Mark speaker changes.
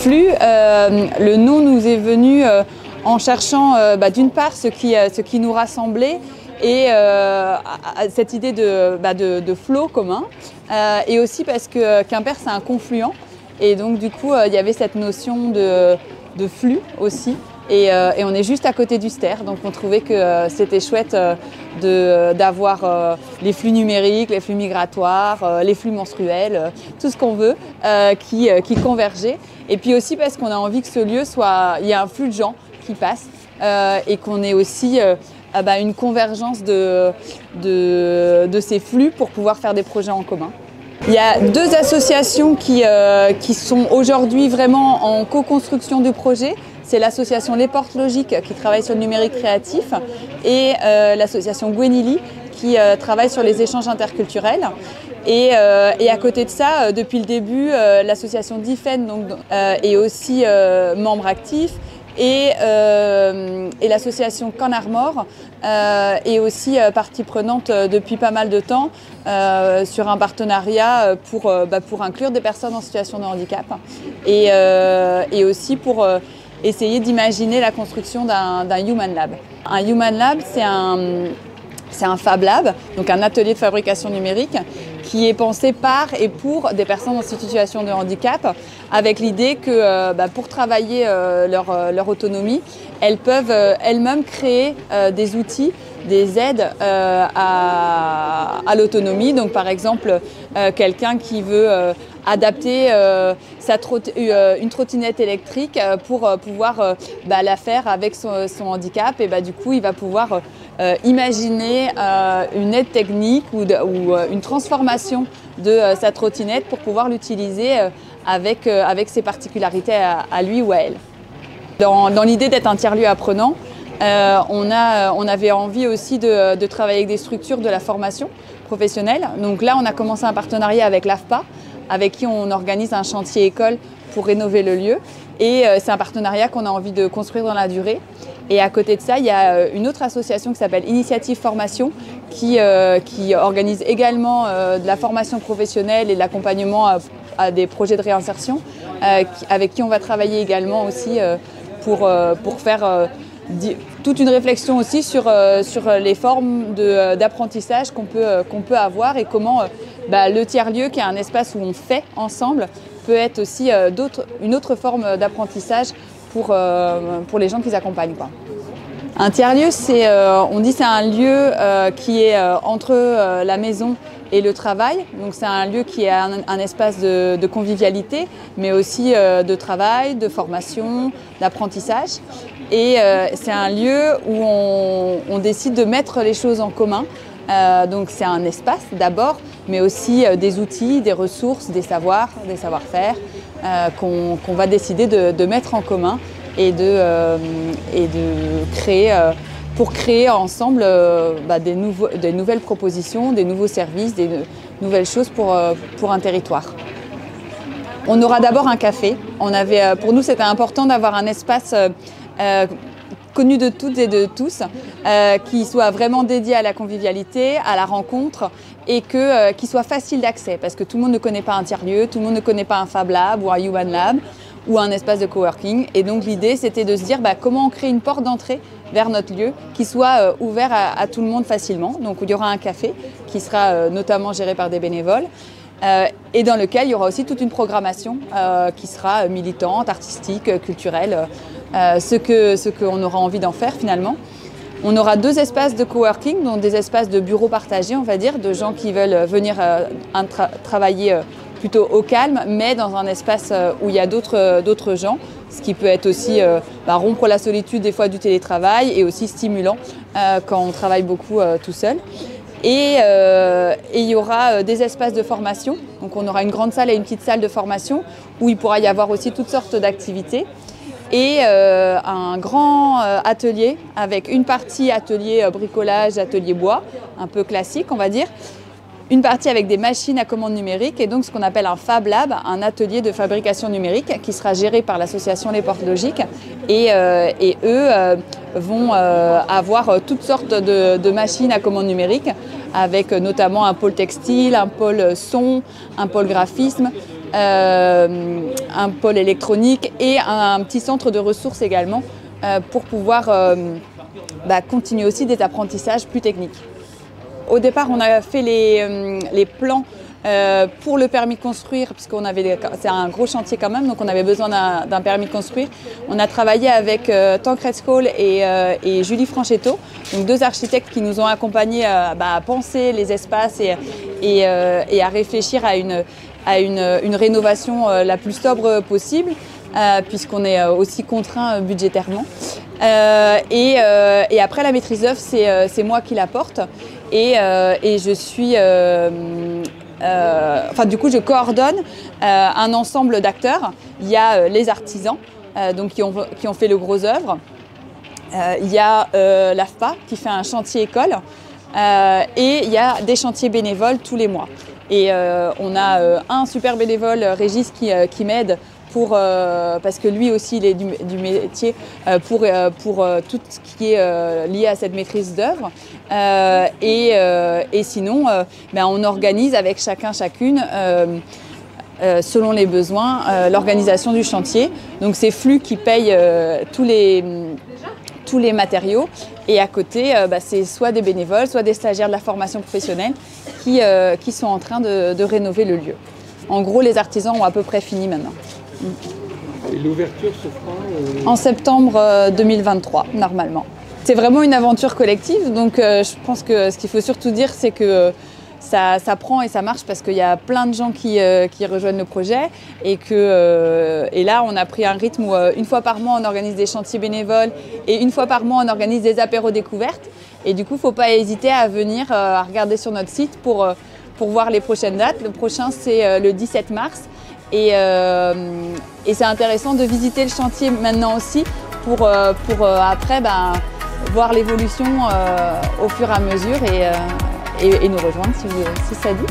Speaker 1: flux, le nom nous est venu en cherchant d'une part ce qui nous rassemblait et cette idée de flow commun, et aussi parce que Quimper c'est un confluent et donc du coup il y avait cette notion de flux aussi. Et on est juste à côté du Ster, donc on trouvait que c'était chouette d'avoir les flux numériques, les flux migratoires, les flux menstruels, tout ce qu'on veut qui convergeait. Et puis aussi parce qu'on a envie que ce lieu il y a un flux de gens qui passent et qu'on ait aussi une convergence de ces flux pour pouvoir faire des projets en commun. Il y a deux associations qui sont aujourd'hui vraiment en co-construction du projet. C'est l'association Les Portes Logiques qui travaille sur le numérique créatif et l'association Gwenili qui travaille sur les échanges interculturels. Et à côté de ça, depuis le début, l'association DIFEN est aussi membre actif. Et l'association Canarmor est aussi partie prenante depuis pas mal de temps sur un partenariat pour inclure des personnes en situation de handicap et aussi pour essayer d'imaginer la construction d'un Human Lab. Un Human Lab, c'est un Fab Lab, donc un atelier de fabrication numérique qui est pensé par et pour des personnes en situation de handicap, avec l'idée que pour travailler leur autonomie, elles peuvent elles-mêmes créer des outils, des aides à l'autonomie. Donc par exemple, quelqu'un qui veut adapter une trottinette électrique pour pouvoir la faire avec son handicap, et du coup il va pouvoir imaginer une aide technique ou une transformation de sa trottinette pour pouvoir l'utiliser avec ses particularités à lui ou à elle. Dans l'idée d'être un tiers-lieu apprenant, on avait envie aussi de travailler avec des structures de la formation professionnelle. Donc là, on a commencé un partenariat avec l'AFPA, avec qui on organise un chantier école pour rénover le lieu. Et c'est un partenariat qu'on a envie de construire dans la durée. Et à côté de ça, il y a une autre association qui s'appelle Initiative Formation qui organise également de la formation professionnelle et de l'accompagnement à des projets de réinsertion, avec qui on va travailler également aussi pour faire toute une réflexion aussi sur les formes d'apprentissage qu'on peut avoir et comment le tiers-lieu, qui est un espace où on fait ensemble, peut être aussi une autre forme d'apprentissage pour les gens qui accompagnent, quoi. Un tiers-lieu, on dit c'est un lieu qui est entre la maison et le travail. Donc c'est un lieu qui est un espace de convivialité, mais aussi de travail, de formation, d'apprentissage. Et c'est un lieu où on décide de mettre les choses en commun. Donc c'est un espace d'abord, mais aussi des outils, des ressources, des savoirs, des savoir-faire qu'on va décider de mettre en commun et de créer, pour créer ensemble des nouvelles propositions, des nouveaux services, des nouvelles choses pour un territoire. On aura d'abord un café. Pour nous, c'était important d'avoir un espace connu de toutes et de tous, qui soit vraiment dédié à la convivialité, à la rencontre et qui soit facile d'accès, parce que tout le monde ne connaît pas un tiers-lieu, tout le monde ne connaît pas un Fab Lab ou un Human Lab ou un espace de coworking. Et donc l'idée, c'était de se dire comment on crée une porte d'entrée vers notre lieu qui soit ouvert à tout le monde facilement. Donc il y aura un café qui sera notamment géré par des bénévoles. Et dans lequel il y aura aussi toute une programmation qui sera militante, artistique, culturelle, ce qu'on aura envie d'en faire finalement. On aura deux espaces de coworking, donc des espaces de bureaux partagés, on va dire, de gens qui veulent venir travailler plutôt au calme, mais dans un espace où il y a d'autres gens, ce qui peut être aussi rompre la solitude des fois du télétravail et aussi stimulant quand on travaille beaucoup tout seul. Et il y aura des espaces de formation, donc on aura une grande salle et une petite salle de formation où il pourra y avoir aussi toutes sortes d'activités. Et un grand atelier avec une partie atelier bricolage, atelier bois, un peu classique on va dire, une partie avec des machines à commande numérique et donc ce qu'on appelle un Fab Lab, un atelier de fabrication numérique qui sera géré par l'association Les Portes Logiques et eux vont avoir toutes sortes de machines à commande numérique avec notamment un pôle textile, un pôle son, un pôle graphisme un pôle électronique et un petit centre de ressources également pour pouvoir continuer aussi des apprentissages plus techniques. Au départ, on a fait les plans pour le permis de construire, c'est un gros chantier quand même, donc on avait besoin d'un permis de construire. On a travaillé avec Tancred Scholl et Julie Franchetto, donc deux architectes qui nous ont accompagnés à penser les espaces et à réfléchir à une rénovation la plus sobre possible, puisqu'on est aussi contraint budgétairement. Et après la maîtrise d'œuvre, c'est moi qui la porte et je suis... du coup, je coordonne un ensemble d'acteurs. Il y a les artisans qui ont fait le gros œuvre. Il y a l'AFPA qui fait un chantier école. Et il y a des chantiers bénévoles tous les mois. Et on a un super bénévole, Régis, qui m'aide parce que lui aussi il est du métier pour tout ce qui est lié à cette maîtrise d'œuvre. Et sinon, on organise avec chacune, selon les besoins, l'organisation du chantier. Donc c'est Flux qui paye tous les matériaux. Et à côté, c'est soit des bénévoles, soit des stagiaires de la formation professionnelle qui sont en train de rénover le lieu. En gros, les artisans ont à peu près fini maintenant.
Speaker 2: Et l'ouverture se fera
Speaker 1: en septembre 2023, normalement. C'est vraiment une aventure collective, donc je pense que ce qu'il faut surtout dire, c'est que ça prend et ça marche parce qu'il y a plein de gens qui rejoignent le projet et là, on a pris un rythme où une fois par mois, on organise des chantiers bénévoles et une fois par mois, on organise des apéros découvertes. Et du coup, il ne faut pas hésiter à venir à regarder sur notre site pour voir les prochaines dates. Le prochain, c'est le 17 mars. Et c'est intéressant de visiter le chantier maintenant aussi pour après voir l'évolution au fur et à mesure et nous rejoindre si ça dit.